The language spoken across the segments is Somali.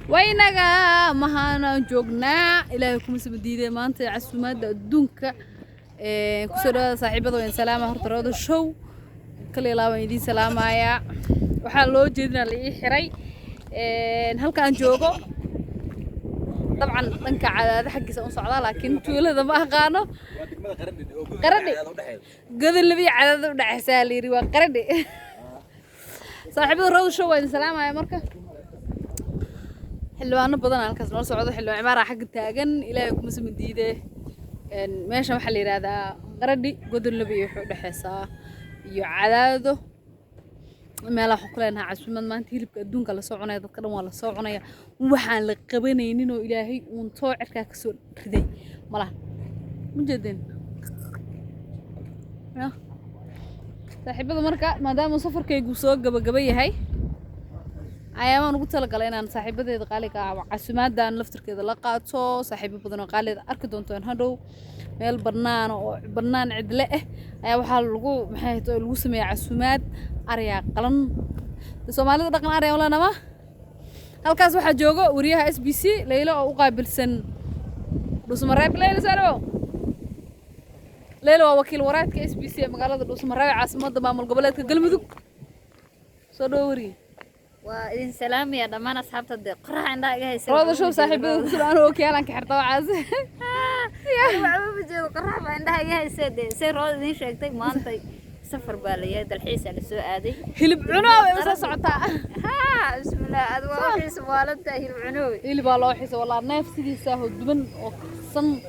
وينغا مهانا جوجنا إلهي كم سبديدة ما أنت عسومات دونك كسر صاحبة وين سلامة هرتراد الشو كل الله ويدي سلامة يا وحلو جدنا لي حري هل كان جوجو طبعا انك على حق سون صعدا لكن تولد ما قانو قردي قد اللي بي على دحسا ليري وا قردي صاحب الروض شو وين سلام يا مركه حلوانو بدن halkaas noo socdo xillo cimaara xaq taagan ilaahay kuma samadiide meesha waxa la yiraahdaa qaradi godol labi wuxuu dhaxaysaa iyo cadaado meelaha xukuleena casuumad maanta hilibka adduunka la soo cunay dadka dhan waa la soo cunaya waxaan la qabanaynin oo ilaahay uun soo cirka ka soo riday malaha mujeedin ya saaxiibada marka maadaama safarkaygu soo gabagaba yahay ayaan ugu talagalay inaan saaxiibadeeda qaaliga ah casuumadan laftirkeeda la qaato saaxiibo badan oo qaaliga arki doontaan hadhow meel barnaan cidle ah ayaa waxa lagu lagu sameeyaa casuumad ariya qalan Soomaalida dhaqan ariya wala nama halkaas waxa joogo wariyaha SBC Leelo oo u qaabilsan Dhuusamareeb Leelo waa wakiil waraadka SBC ee magaalada Dhuusamareeb caasimadda maamul goboleedka Galmudug soo dhawri وإن سلام يا دمان أصحاب تدق قرح عندها جاي سلام هذا شو صاحبي أنا وكيلان كحرت وعاز يا ما بجو قرح عندها جاي سد سير هذا دين شيء ما أنت سفر بالي الحيس على السوق هذه هلب عنوي بس صعطة ها بسم الله أدوار حيس والدته هلب عنوي اللي بالله حيس والله نفسي دي سهو دبن صن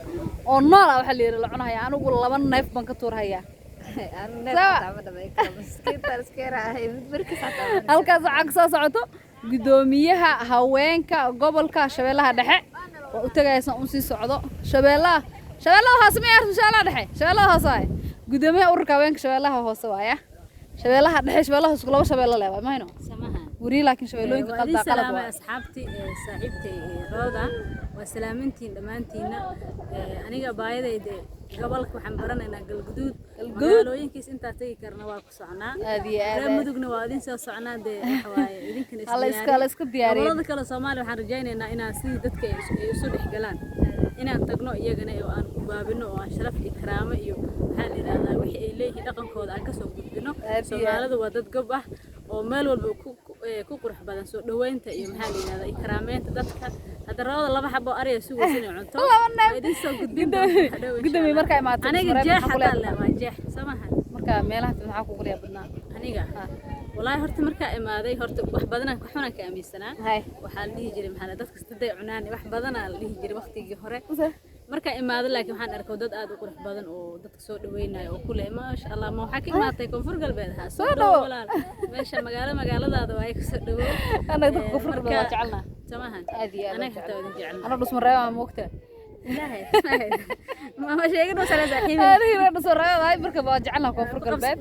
النار أو حلير العنها يعني أقول الله من نف بنكتور هيا halkaas cag soo socoto gudoomiyaha haweenka gobolka Shabeellaha Dhexe oo u tagaysan uu sii socdo Shabeellaha hoose ma yarto Shabeellaha Dhexe Shabeellaha hoose gudoomiyaha ururka haweenka Shabeellaha hoose waaya Shabeellaha Dhexe Shabeellaha hoose laba Shabeellaha leeyahay ma hayno samaha wari laakiin Shabeellooyinka qalda qalad waa asxaabti saaxiibtay rooda waa salaamintiin dhamaantiina aniga baayadayda gobolka waxaan baranaynaa galguduud magaalooyinkiis inta tagi karna waa ku soconaa aad mudugna waa idin soo soconaa waxa waaye idinkana iska diyaariyo gobolada kale Soomaaliya waxaan rajaynaynaa inaan sidii dadka ay isu dhexgalaan inaan tagno iyagana oo aan ku baabino oo aan sharaf iyo karaamo iyo waxa la yiraahdaa wixii ay leeyihiin dhaqankooda aan ka soo gudbino Soomaalida waa dad gob ah oo meel walba ku qurux badan soo dhaweynta iyo waxa la yiraahdaa ikraameynta dadka هذا الرأي الله بحبه أريا سوى سنة عنده قدامي مركا ما أنا جاح لا ما جاح سماها مركا ميلها تنحاكو قولي أبنا أنا والله هرت مركا إما ذي هرت وحبذنا كحنا كأمي سنة وحال ليه جري محل دتك استدعي عناني وحبذنا ليه جري وقت يجي هره مركا إما ذي لكن حنا أركض أدو كل حبذنا ودتك سود وينا وكله ما شاء الله ما حكي ما تيكون فرق البيت سودو ماشي مقالة ذا وهيك سودو أنا دتك فرق البيت جعلنا سماها أنا حتى جعلنا أنا بس مرة ما موقته لا ما شيء كده سلاسة حين هذه بس مرة هاي مركب جعلنا كفر البيت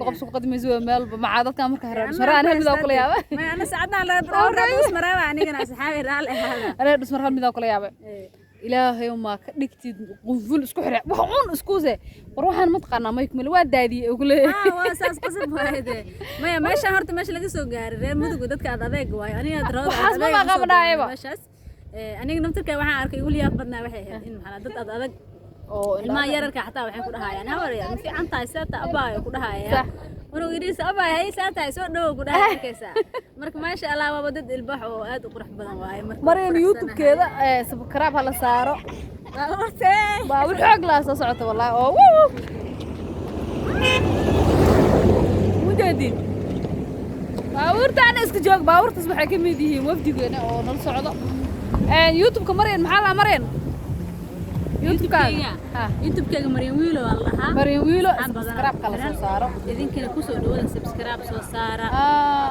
قبص قدمي زوج مال معادات كان مركب هرب مرة أنا هبدا كل يابا ما أنا ساعدنا على بس مرة يعني كنا أصحابي رال هذا أنا بس مرة هبدا كل يابا إلهي وما كدكتي قنفل اسكو حرع وحون اسكوزه وروحان متقنا ما يكمل waa daadiyay ugu leeyahay wasaas qasab waayde ma meesha horta meesha laga soo gaaray reer mudug dadka adeeg waay aniga darooda waxaas ma qabnaayba meeshaas aniga naftirka waxaan arkay wali yaab badnaa waxay ahayd in maxaa dad adeeg oo ilmaha yararka xataa waxay ku dhahayaan hawariya ma fiican tahay saata abaayo ku dhahayaan ورو يريس أبا هاي ساعتها يسوي دوق وده كيسا مرك ما شاء الله وبدد البحر وهاد وقرح بدن واي مرين يوتيوب كذا سبسكرايب هلا صاروا باور حق لا صعته والله أوه مجدين باور تاني اسكجوك باور تصبح كميديه وفدي هنا أو نص عضو يوتيوب كمرين محلها مرين يوتيوب كذا مريم ويلو والله مريم ويلو سبسكرايب كلا صاروا إذن كنا كوسو دولا سبسكرايب سو صارا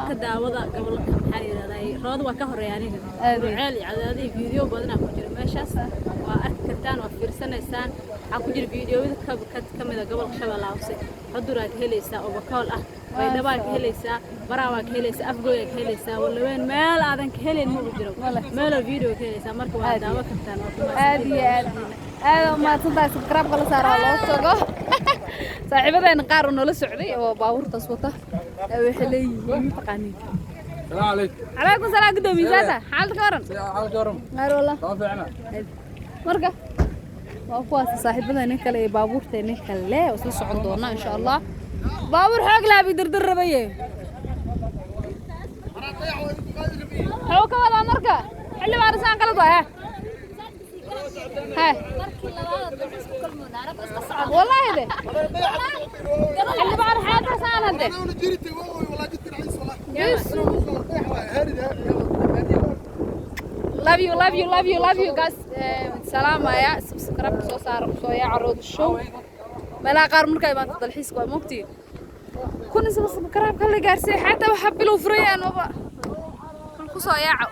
كدا وضع قبل حالي هذا راد وكهر يعني عالي عددي فيديو بدنا كجر ماشاس وأكتان وفرسنا إنسان أكجر فيديو كم إذا قبل شباب لاوسي حضرات هليسا أو بكال ويدبارك هليسا براوك هليسا أفجوك هليسا ولا وين مال هذا كهلين مو بجرو مال الفيديو هليسا مركب هذا وكتان عادي ما تصدق سبسكرايب كلا صاروا الله سوقه صاحبنا نقارن ولا سعودي وباور تصوته وحلي تقانين السلام عليكم. عليكم السلام قدومي ساسا حالك ورن حالك ورم. غير والله ما فعنا. مرقه وقواس صاحبنا nin kale baabuurta nin kale oo soo socon doona insha Allah baabuur xoog la bi dirdir rabaye هو كمان مرقه xilli baarisan kala doaya ها والله ده اللي بعد حياتها سنة ده love you guys سلام يا سبسكرايب soo saar soo yaa carood show meelaha qaar markay baan dalxiis waa moogtii kun subscribe kala gaarsiin xataa waxa bilow furayaan ku soo yaaco